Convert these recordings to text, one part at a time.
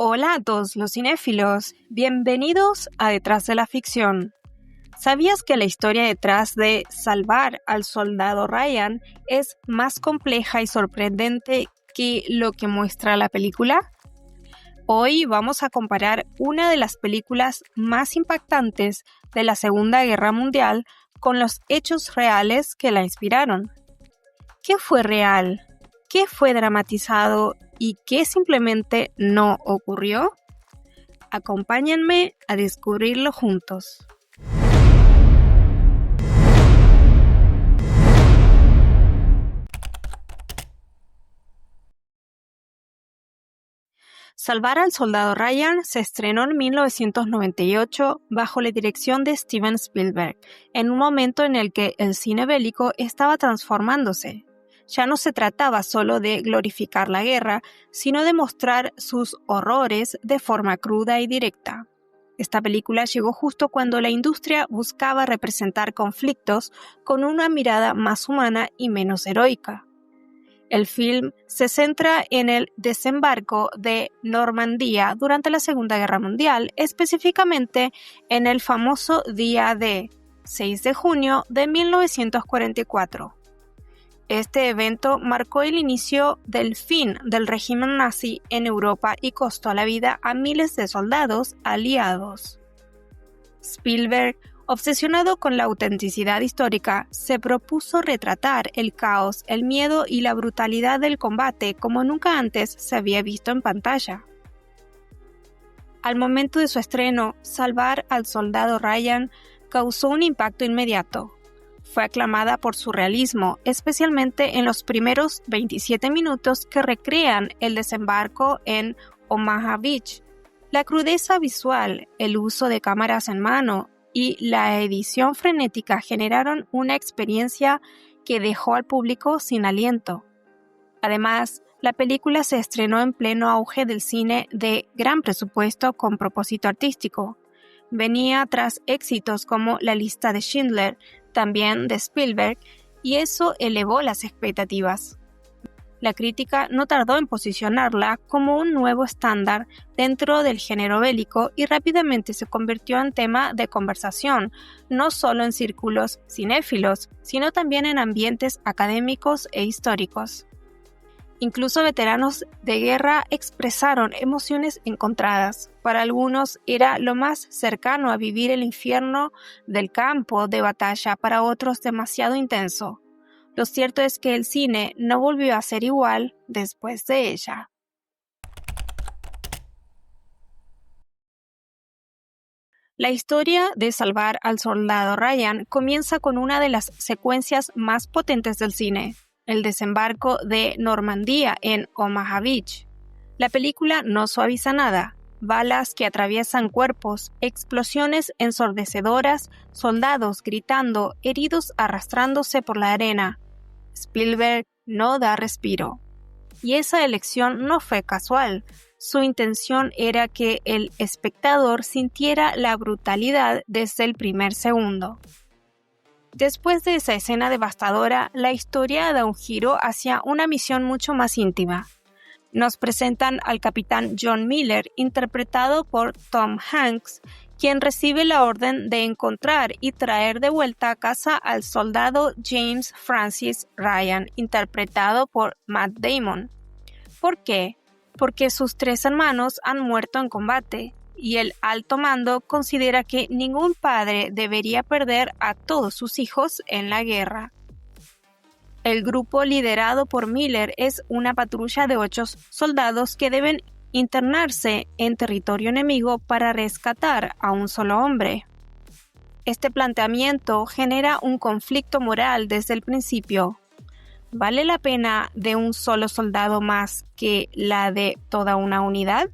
Hola a todos los cinéfilos, bienvenidos a Detrás de la Ficción. ¿Sabías que la historia detrás de Salvar al Soldado Ryan es más compleja y sorprendente que lo que muestra la película? Hoy vamos a comparar una de las películas más impactantes de la Segunda Guerra Mundial con los hechos reales que la inspiraron. ¿Qué fue real? ¿Qué fue dramatizado? ¿Y qué simplemente no ocurrió? Acompáñenme a descubrirlo juntos. Salvar al Soldado Ryan se estrenó en 1998 bajo la dirección de Steven Spielberg, en un momento en el que el cine bélico estaba transformándose. Ya no se trataba solo de glorificar la guerra, sino de mostrar sus horrores de forma cruda y directa. Esta película llegó justo cuando la industria buscaba representar conflictos con una mirada más humana y menos heroica. El film se centra en el desembarco de Normandía durante la Segunda Guerra Mundial, específicamente en el famoso día D, 6 de junio de 1944. Este evento marcó el inicio del fin del régimen nazi en Europa y costó la vida a miles de soldados aliados. Spielberg, obsesionado con la autenticidad histórica, se propuso retratar el caos, el miedo y la brutalidad del combate como nunca antes se había visto en pantalla. Al momento de su estreno, Salvar al Soldado Ryan causó un impacto inmediato. Fue aclamada por su realismo, especialmente en los primeros 27 minutos que recrean el desembarco en Omaha Beach. La crudeza visual, el uso de cámaras en mano y la edición frenética generaron una experiencia que dejó al público sin aliento. Además, la película se estrenó en pleno auge del cine de gran presupuesto con propósito artístico. Venía tras éxitos como La lista de Schindler, también de Spielberg, y eso elevó las expectativas. La crítica no tardó en posicionarla como un nuevo estándar dentro del género bélico y rápidamente se convirtió en tema de conversación, no solo en círculos cinéfilos, sino también en ambientes académicos e históricos. Incluso veteranos de guerra expresaron emociones encontradas. Para algunos era lo más cercano a vivir el infierno del campo de batalla, para otros demasiado intenso. Lo cierto es que el cine no volvió a ser igual después de ella. La historia de Salvar al Soldado Ryan comienza con una de las secuencias más potentes del cine, el desembarco de Normandía en Omaha Beach. La película no suaviza nada. Balas que atraviesan cuerpos, explosiones ensordecedoras, soldados gritando, heridos arrastrándose por la arena. Spielberg no da respiro. Y esa elección no fue casual. Su intención era que el espectador sintiera la brutalidad desde el primer segundo. Después de esa escena devastadora, la historia da un giro hacia una misión mucho más íntima. Nos presentan al capitán John Miller, interpretado por Tom Hanks, quien recibe la orden de encontrar y traer de vuelta a casa al soldado James Francis Ryan, interpretado por Matt Damon. ¿Por qué? Porque sus 3 hermanos han muerto en combate, y el alto mando considera que ningún padre debería perder a todos sus hijos en la guerra. El grupo liderado por Miller es una patrulla de 8 soldados que deben internarse en territorio enemigo para rescatar a un solo hombre. Este planteamiento genera un conflicto moral desde el principio. ¿Vale la pena de un solo soldado más que la de toda una unidad?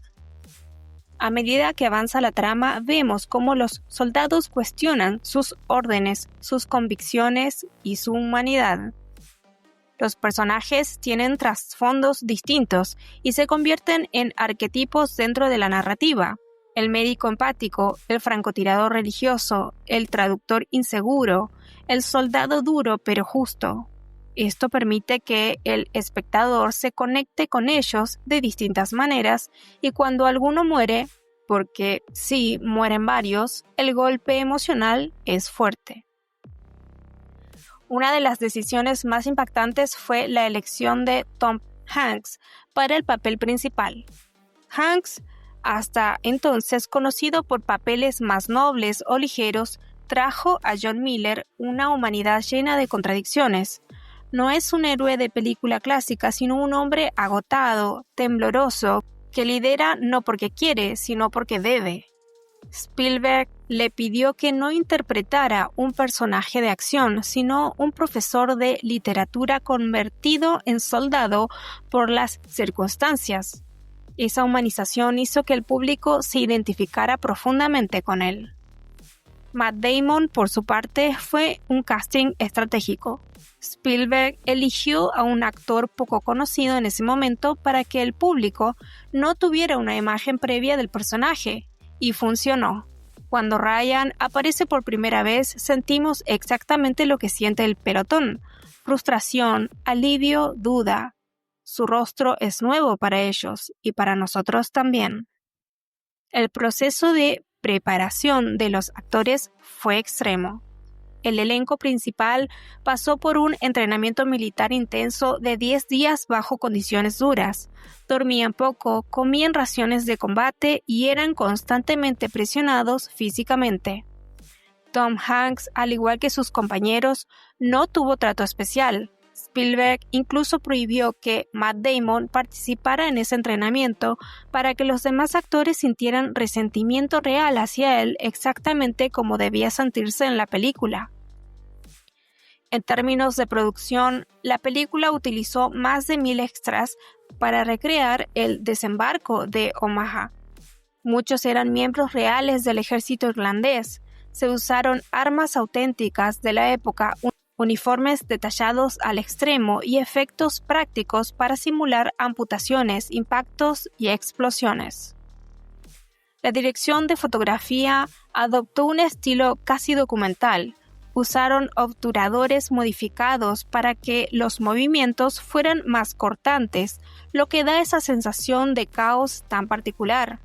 A medida que avanza la trama, vemos cómo los soldados cuestionan sus órdenes, sus convicciones y su humanidad. Los personajes tienen trasfondos distintos y se convierten en arquetipos dentro de la narrativa. El médico empático, el francotirador religioso, el traductor inseguro, el soldado duro pero justo. Esto permite que el espectador se conecte con ellos de distintas maneras y cuando alguno muere, porque sí mueren varios, el golpe emocional es fuerte. Una de las decisiones más impactantes fue la elección de Tom Hanks para el papel principal. Hanks, hasta entonces conocido por papeles más nobles o ligeros, trajo a John Miller una humanidad llena de contradicciones. No es un héroe de película clásica, sino un hombre agotado, tembloroso, que lidera no porque quiere, sino porque debe. Spielberg le pidió que no interpretara un personaje de acción, sino un profesor de literatura convertido en soldado por las circunstancias. Esa humanización hizo que el público se identificara profundamente con él. Matt Damon, por su parte, fue un casting estratégico. Spielberg eligió a un actor poco conocido en ese momento para que el público no tuviera una imagen previa del personaje, y funcionó. Cuando Ryan aparece por primera vez, sentimos exactamente lo que siente el pelotón: frustración, alivio, duda. Su rostro es nuevo para ellos y para nosotros también. El proceso de preparación de los actores fue extremo. El elenco principal pasó por un entrenamiento militar intenso de 10 días bajo condiciones duras. Dormían poco, comían raciones de combate y eran constantemente presionados físicamente. Tom Hanks, al igual que sus compañeros, no tuvo trato especial. Spielberg incluso prohibió que Matt Damon participara en ese entrenamiento para que los demás actores sintieran resentimiento real hacia él exactamente como debía sentirse en la película. En términos de producción, la película utilizó más de 1000 extras para recrear el desembarco de Omaha. Muchos eran miembros reales del ejército irlandés. Se usaron armas auténticas de la época, uniformes detallados al extremo y efectos prácticos para simular amputaciones, impactos y explosiones. La dirección de fotografía adoptó un estilo casi documental. Usaron obturadores modificados para que los movimientos fueran más cortantes, lo que da esa sensación de caos tan particular.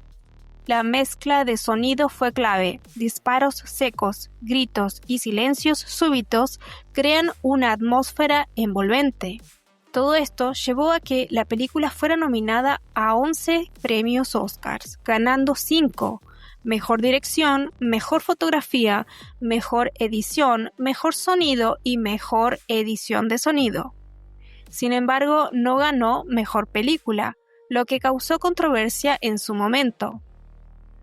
La mezcla de sonido fue clave. Disparos secos, gritos y silencios súbitos crean una atmósfera envolvente. Todo esto llevó a que la película fuera nominada a 11 premios Oscars, ganando 5: Mejor Dirección, Mejor Fotografía, Mejor Edición, Mejor Sonido y Mejor Edición de Sonido. Sin embargo, no ganó Mejor Película, lo que causó controversia en su momento.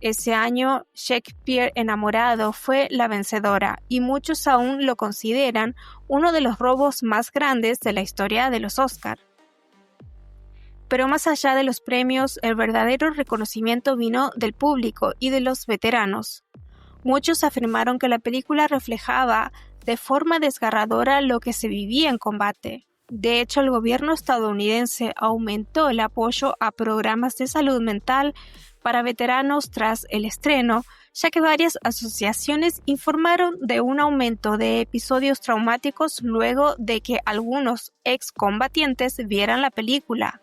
Ese año, Shakespeare Enamorado fue la vencedora y muchos aún lo consideran uno de los robos más grandes de la historia de los Oscar. Pero más allá de los premios, el verdadero reconocimiento vino del público y de los veteranos. Muchos afirmaron que la película reflejaba de forma desgarradora lo que se vivía en combate. De hecho, el gobierno estadounidense aumentó el apoyo a programas de salud mental para veteranos tras el estreno, ya que varias asociaciones informaron de un aumento de episodios traumáticos luego de que algunos excombatientes vieran la película.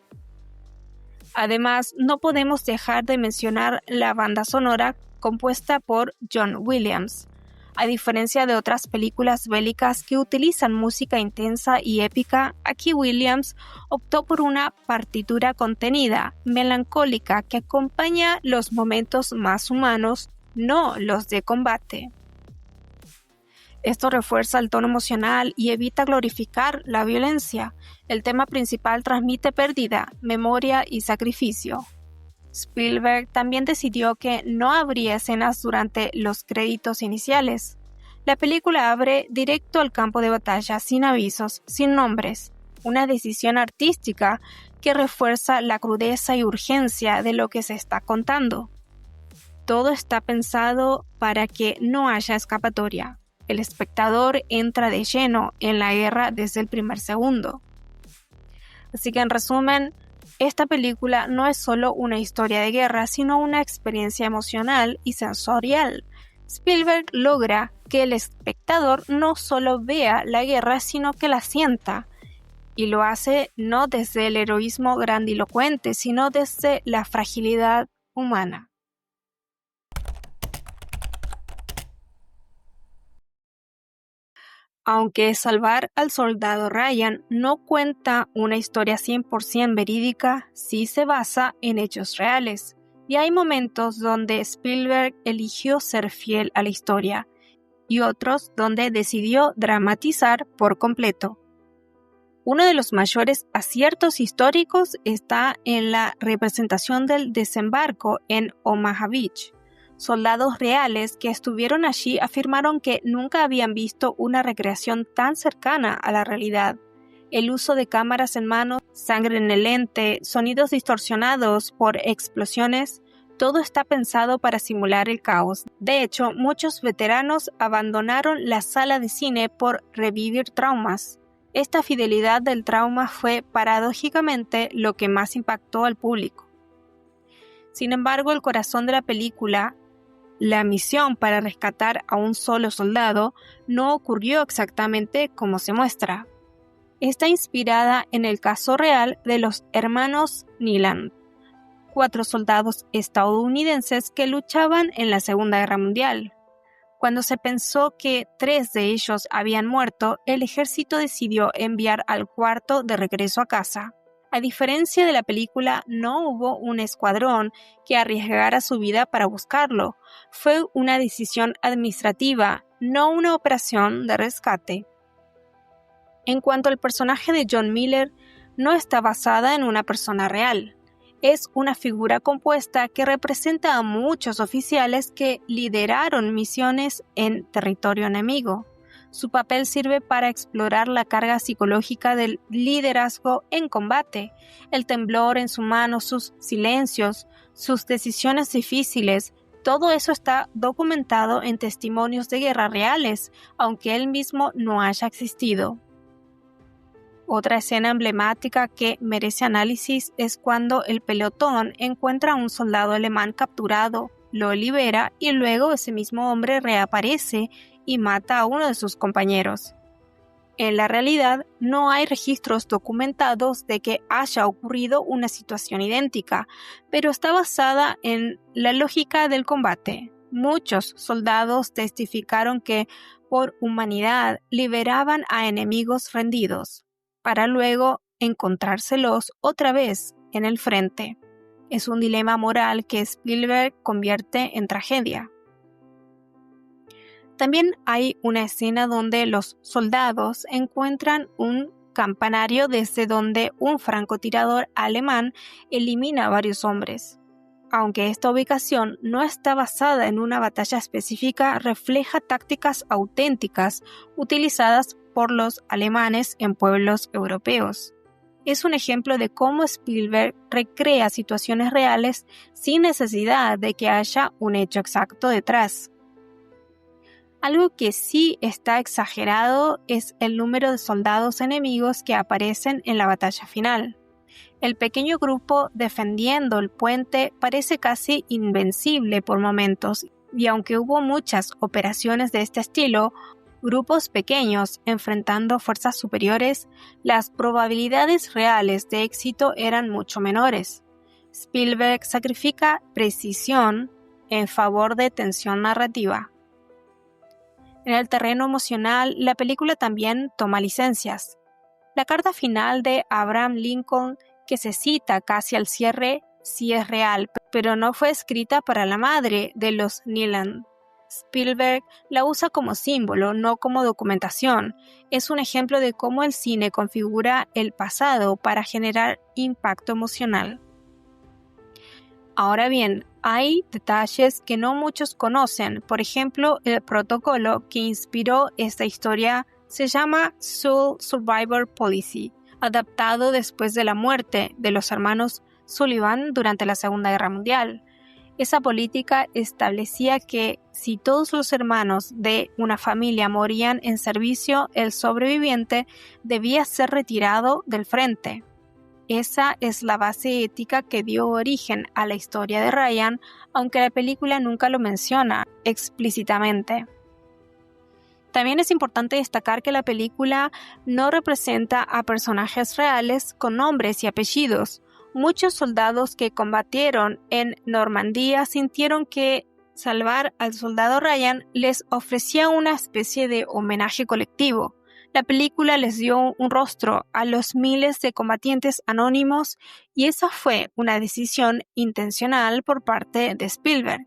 Además, no podemos dejar de mencionar la banda sonora compuesta por John Williams. A diferencia de otras películas bélicas que utilizan música intensa y épica, aquí Williams optó por una partitura contenida, melancólica, que acompaña los momentos más humanos, no los de combate. Esto refuerza el tono emocional y evita glorificar la violencia. El tema principal transmite pérdida, memoria y sacrificio. Spielberg también decidió que no habría escenas durante los créditos iniciales. La película abre directo al campo de batalla, sin avisos, sin nombres. Una decisión artística que refuerza la crudeza y urgencia de lo que se está contando. Todo está pensado para que no haya escapatoria. El espectador entra de lleno en la guerra desde el primer segundo. Así que en resumen, esta película no es solo una historia de guerra, sino una experiencia emocional y sensorial. Spielberg logra que el espectador no solo vea la guerra, sino que la sienta. y lo hace no desde el heroísmo grandilocuente, sino desde la fragilidad humana. Aunque Salvar al Soldado Ryan no cuenta una historia 100% verídica, sí se basa en hechos reales, y hay momentos donde Spielberg eligió ser fiel a la historia, y otros donde decidió dramatizar por completo. Uno de los mayores aciertos históricos está en la representación del desembarco en Omaha Beach. Soldados reales que estuvieron allí afirmaron que nunca habían visto una recreación tan cercana a la realidad. El uso de cámaras en mano, sangre en el lente, sonidos distorsionados por explosiones, todo está pensado para simular el caos. De hecho, muchos veteranos abandonaron la sala de cine por revivir traumas. Esta fidelidad del trauma fue paradójicamente lo que más impactó al público. Sin embargo, el corazón de la película, la misión para rescatar a un solo soldado, no ocurrió exactamente como se muestra. Está inspirada en el caso real de los hermanos Niland, 4 soldados estadounidenses que luchaban en la Segunda Guerra Mundial. Cuando se pensó que 3 de ellos habían muerto, el ejército decidió enviar al cuarto de regreso a casa. A diferencia de la película, no hubo un escuadrón que arriesgara su vida para buscarlo. Fue una decisión administrativa, no una operación de rescate. En cuanto al personaje de John Miller, no está basada en una persona real. Es una figura compuesta que representa a muchos oficiales que lideraron misiones en territorio enemigo. Su papel sirve para explorar la carga psicológica del liderazgo en combate, el temblor en su mano, sus silencios, sus decisiones difíciles. Todo eso está documentado en testimonios de guerra reales, aunque él mismo no haya existido. Otra escena emblemática que merece análisis es cuando el pelotón encuentra a un soldado alemán capturado, lo libera y luego ese mismo hombre reaparece y mata a uno de sus compañeros. En la realidad, no hay registros documentados de que haya ocurrido una situación idéntica, pero está basada en la lógica del combate. Muchos soldados testificaron que, por humanidad, liberaban a enemigos rendidos, para luego encontrárselos otra vez en el frente. Es un dilema moral que Spielberg convierte en tragedia. También hay una escena donde los soldados encuentran un campanario desde donde un francotirador alemán elimina a varios hombres. Aunque esta ubicación no está basada en una batalla específica, refleja tácticas auténticas utilizadas por los alemanes en pueblos europeos. Es un ejemplo de cómo Spielberg recrea situaciones reales sin necesidad de que haya un hecho exacto detrás. Algo que sí está exagerado es el número de soldados enemigos que aparecen en la batalla final. El pequeño grupo defendiendo el puente parece casi invencible por momentos, y aunque hubo muchas operaciones de este estilo, grupos pequeños enfrentando fuerzas superiores, las probabilidades reales de éxito eran mucho menores. Spielberg sacrifica precisión en favor de tensión narrativa. En el terreno emocional, la película también toma licencias. La carta final de Abraham Lincoln, que se cita casi al cierre, sí es real, pero no fue escrita para la madre de los Niland. Spielberg la usa como símbolo, no como documentación. Es un ejemplo de cómo el cine configura el pasado para generar impacto emocional. Ahora bien, hay detalles que no muchos conocen. Por ejemplo, el protocolo que inspiró esta historia se llama Soul Survivor Policy, adaptado después de la muerte de los hermanos Sullivan durante la Segunda Guerra Mundial. Esa política establecía que si todos los hermanos de una familia morían en servicio, el sobreviviente debía ser retirado del frente. Esa es la base ética que dio origen a la historia de Ryan, aunque la película nunca lo menciona explícitamente. También es importante destacar que la película no representa a personajes reales con nombres y apellidos. Muchos soldados que combatieron en Normandía sintieron que salvar al soldado Ryan les ofrecía una especie de homenaje colectivo. La película les dio un rostro a los miles de combatientes anónimos y esa fue una decisión intencional por parte de Spielberg.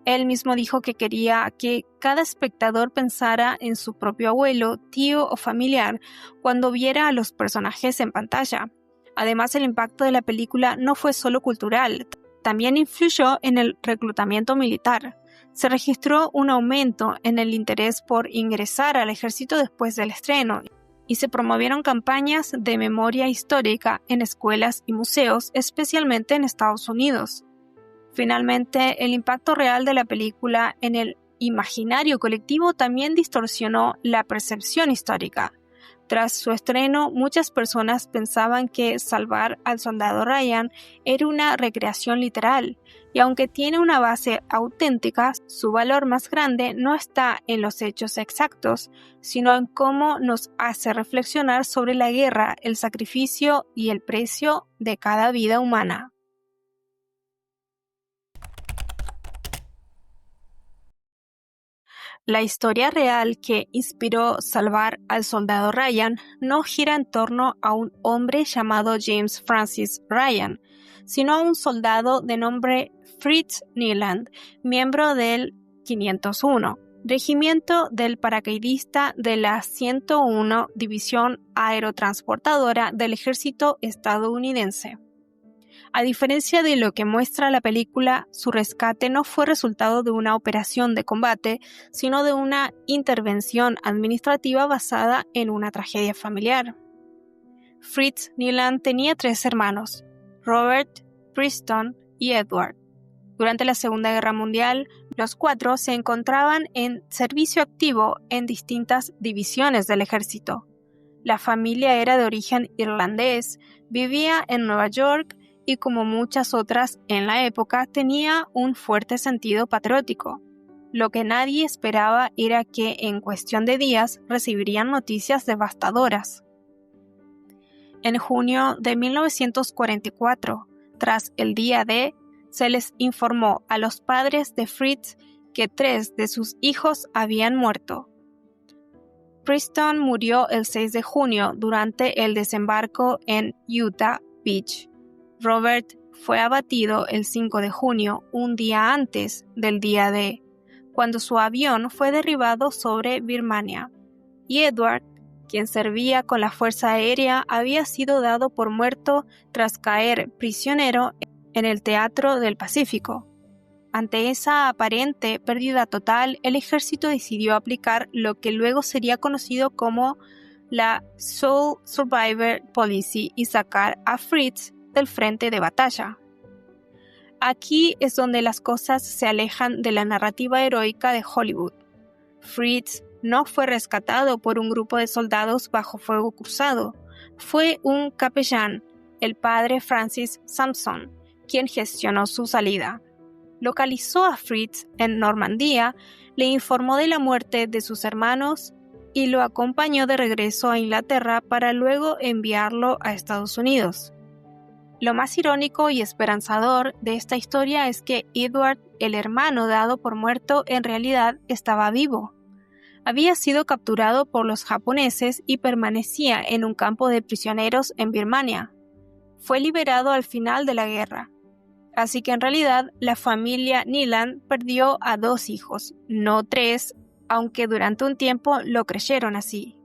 Él mismo dijo que quería que cada espectador pensara en su propio abuelo, tío o familiar cuando viera a los personajes en pantalla. Además, el impacto de la película no fue solo cultural, también influyó en el reclutamiento militar. Se registró un aumento en el interés por ingresar al ejército después del estreno y se promovieron campañas de memoria histórica en escuelas y museos, especialmente en Estados Unidos. Finalmente, el impacto real de la película en el imaginario colectivo también distorsionó la percepción histórica. Tras su estreno, muchas personas pensaban que salvar al soldado Ryan era una recreación literal, y aunque tiene una base auténtica, su valor más grande no está en los hechos exactos, sino en cómo nos hace reflexionar sobre la guerra, el sacrificio y el precio de cada vida humana. La historia real que inspiró salvar al soldado Ryan no gira en torno a un hombre llamado James Francis Ryan, sino a un soldado de nombre Fritz Nieland, miembro del 501, regimiento del paracaidista de la 101 División Aerotransportadora del Ejército estadounidense. A diferencia de lo que muestra la película, su rescate no fue resultado de una operación de combate, sino de una intervención administrativa basada en una tragedia familiar. Fritz Nieland tenía 3 hermanos, Robert, Preston y Edward. Durante la Segunda Guerra Mundial, los 4 se encontraban en servicio activo en distintas divisiones del ejército. La familia era de origen irlandés, vivía en Nueva York y como muchas otras en la época tenía un fuerte sentido patriótico. Lo que nadie esperaba era que en cuestión de días recibirían noticias devastadoras. En junio de 1944, tras el día D, se les informó a los padres de Fritz que 3 de sus hijos habían muerto. Preston murió el 6 de junio durante el desembarco en Utah Beach. Robert fue abatido el 5 de junio, un día antes del día D, cuando su avión fue derribado sobre Birmania. Y Edward, quien servía con la Fuerza Aérea, había sido dado por muerto tras caer prisionero en el Teatro del Pacífico. Ante esa aparente pérdida total, el ejército decidió aplicar lo que luego sería conocido como la Sole Survivor Policy y sacar a Fritz del frente de batalla. Aquí es donde las cosas se alejan de la narrativa heroica de Hollywood. Fritz no fue rescatado por un grupo de soldados bajo fuego cruzado. Fue un capellán, el padre Francis Sampson, quien gestionó su salida. Localizó a Fritz en Normandía, le informó de la muerte de sus hermanos y lo acompañó de regreso a Inglaterra para luego enviarlo a Estados Unidos. Lo más irónico y esperanzador de esta historia es que Edward, el hermano dado por muerto, en realidad estaba vivo. Había sido capturado por los japoneses y permanecía en un campo de prisioneros en Birmania. Fue liberado al final de la guerra. Así que en realidad la familia Nieland perdió a 2 hijos, no 3, aunque durante un tiempo lo creyeron así.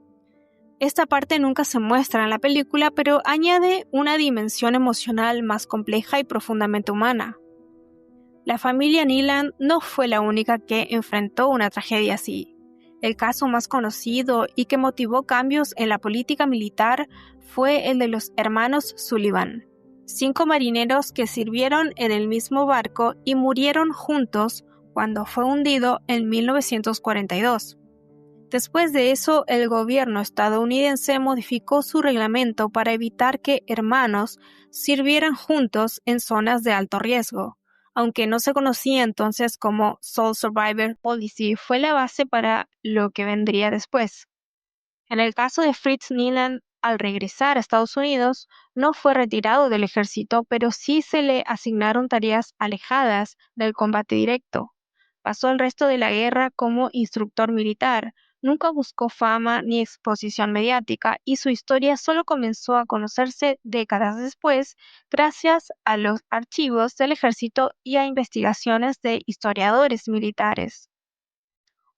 Esta parte nunca se muestra en la película, pero añade una dimensión emocional más compleja y profundamente humana. La familia Nieland no fue la única que enfrentó una tragedia así. El caso más conocido y que motivó cambios en la política militar fue el de los hermanos Sullivan, 5 marineros que sirvieron en el mismo barco y murieron juntos cuando fue hundido en 1942. Después de eso, el gobierno estadounidense modificó su reglamento para evitar que hermanos sirvieran juntos en zonas de alto riesgo. Aunque no se conocía entonces como Sole Survivor Policy, fue la base para lo que vendría después. En el caso de Fritz Niland, al regresar a Estados Unidos, no fue retirado del ejército, pero sí se le asignaron tareas alejadas del combate directo. Pasó el resto de la guerra como instructor militar. Nunca buscó fama ni exposición mediática y su historia solo comenzó a conocerse décadas después gracias a los archivos del ejército y a investigaciones de historiadores militares.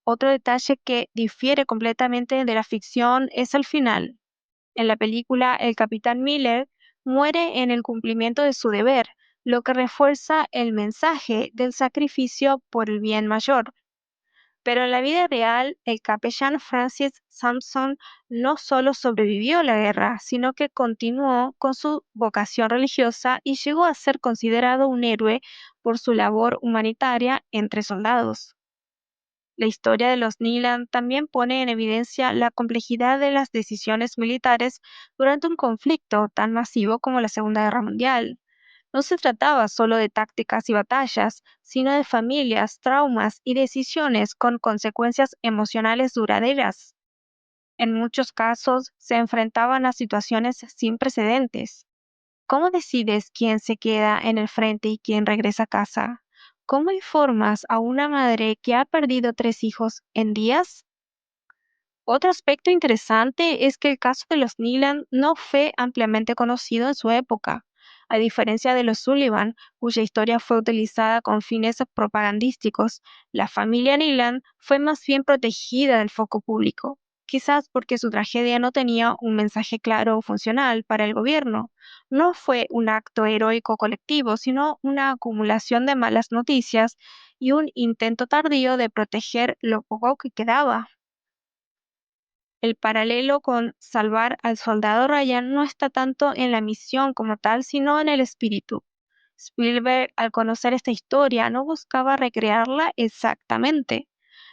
Otro detalle que difiere completamente de la ficción es el final. En la película, el capitán Miller muere en el cumplimiento de su deber, lo que refuerza el mensaje del sacrificio por el bien mayor. Pero en la vida real, el capellán Francis Sampson no solo sobrevivió a la guerra, sino que continuó con su vocación religiosa y llegó a ser considerado un héroe por su labor humanitaria entre soldados. La historia de los Nilan también pone en evidencia la complejidad de las decisiones militares durante un conflicto tan masivo como la Segunda Guerra Mundial. No se trataba solo de tácticas y batallas, sino de familias, traumas y decisiones con consecuencias emocionales duraderas. En muchos casos se enfrentaban a situaciones sin precedentes. ¿Cómo decides quién se queda en el frente y quién regresa a casa? ¿Cómo informas a una madre que ha perdido 3 hijos en días? Otro aspecto interesante es que el caso de los Neelan no fue ampliamente conocido en su época, a diferencia de los Sullivan, cuya historia fue utilizada con fines propagandísticos. La familia Neelan fue más bien protegida del foco público, quizás porque su tragedia no tenía un mensaje claro o funcional para el gobierno. No fue un acto heroico colectivo, sino una acumulación de malas noticias y un intento tardío de proteger lo poco que quedaba. El paralelo con Salvar al Soldado Ryan no está tanto en la misión como tal, sino en el espíritu. Spielberg, al conocer esta historia, no buscaba recrearla exactamente.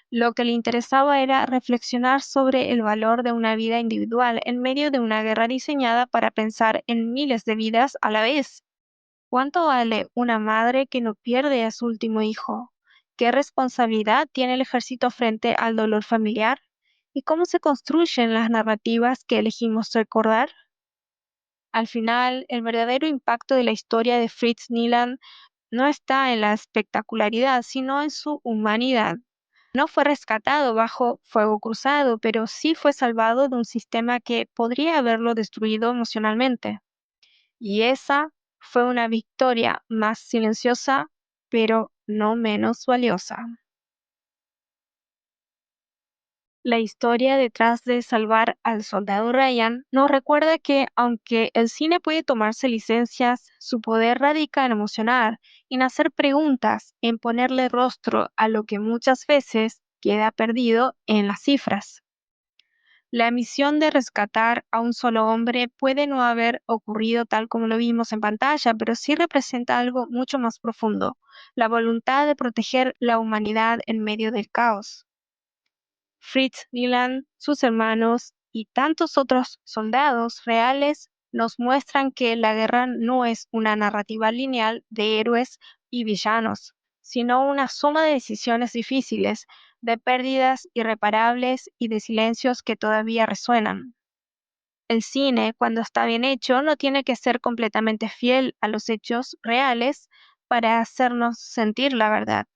Lo que le interesaba era reflexionar sobre el valor de una vida individual en medio de una guerra diseñada para pensar en miles de vidas a la vez. ¿Cuánto vale una madre que no pierde a su último hijo? ¿Qué responsabilidad tiene el ejército frente al dolor familiar? ¿Y cómo se construyen las narrativas que elegimos recordar? Al final, el verdadero impacto de la historia de Fritz Niland no está en la espectacularidad, sino en su humanidad. No fue rescatado bajo fuego cruzado, pero sí fue salvado de un sistema que podría haberlo destruido emocionalmente. Y esa fue una victoria más silenciosa, pero no menos valiosa. La historia detrás de Salvar al Soldado Ryan nos recuerda que, aunque el cine puede tomarse licencias, su poder radica en emocionar, en hacer preguntas, en ponerle rostro a lo que muchas veces queda perdido en las cifras. La misión de rescatar a un solo hombre puede no haber ocurrido tal como lo vimos en pantalla, pero sí representa algo mucho más profundo, la voluntad de proteger la humanidad en medio del caos. Fritz Niland, sus hermanos y tantos otros soldados reales nos muestran que la guerra no es una narrativa lineal de héroes y villanos, sino una suma de decisiones difíciles, de pérdidas irreparables y de silencios que todavía resuenan. El cine, cuando está bien hecho, no tiene que ser completamente fiel a los hechos reales para hacernos sentir la verdad.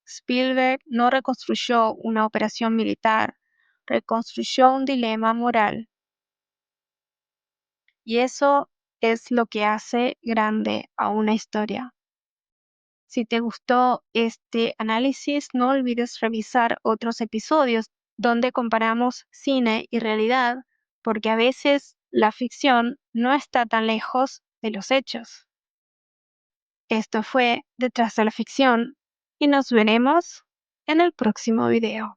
Spielberg no reconstruyó una operación militar, reconstruyó un dilema moral. Y eso es lo que hace grande a una historia. Si te gustó este análisis, no olvides revisar otros episodios donde comparamos cine y realidad, porque a veces la ficción no está tan lejos de los hechos. Esto fue Detrás de la Ficción y nos veremos en el próximo video.